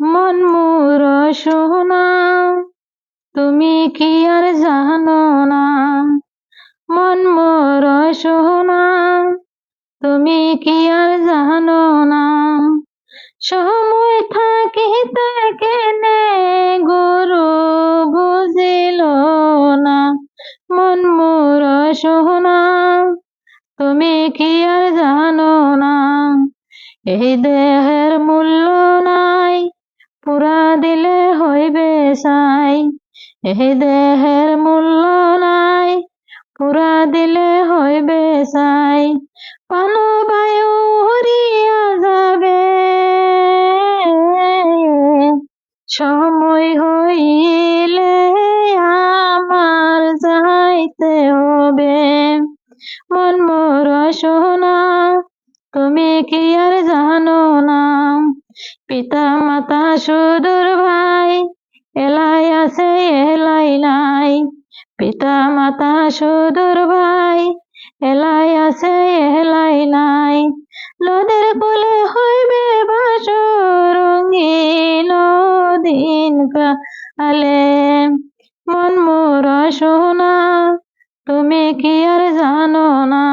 মন মোর সোনা, তুমি কি আর জানো না? মন মোর সোনা, তুমি কি আর জানো না? সময় থাকিতে কেনে গুরু বুঝিল না। মন মোর সোনা, তুমি কি আর জানো না? এই দেহের মূল্য নাই, পুরা দিলে হইবে ছাই। এই দেহের মূল্য নাই, পুরা দিলে হইবে ছাই। প্রাণ বায়ু উড়িয়া যাবে, সময় হইলে আমার যাইতে হবে। মন মোর সোনা, তুমি কি আর জানো না? পিতা মাতা সুদূর ভাই, এলাই আছে এলাই নাই। পিতা মাতা সুদূর ভাই, এলাই আছে এলাই নাই। নদের কোলে হইবে বাসর রঙিন দিন কালে। মন মোর সোনা, তুমি কি আর জানো না?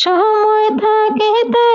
সময় থাকিতে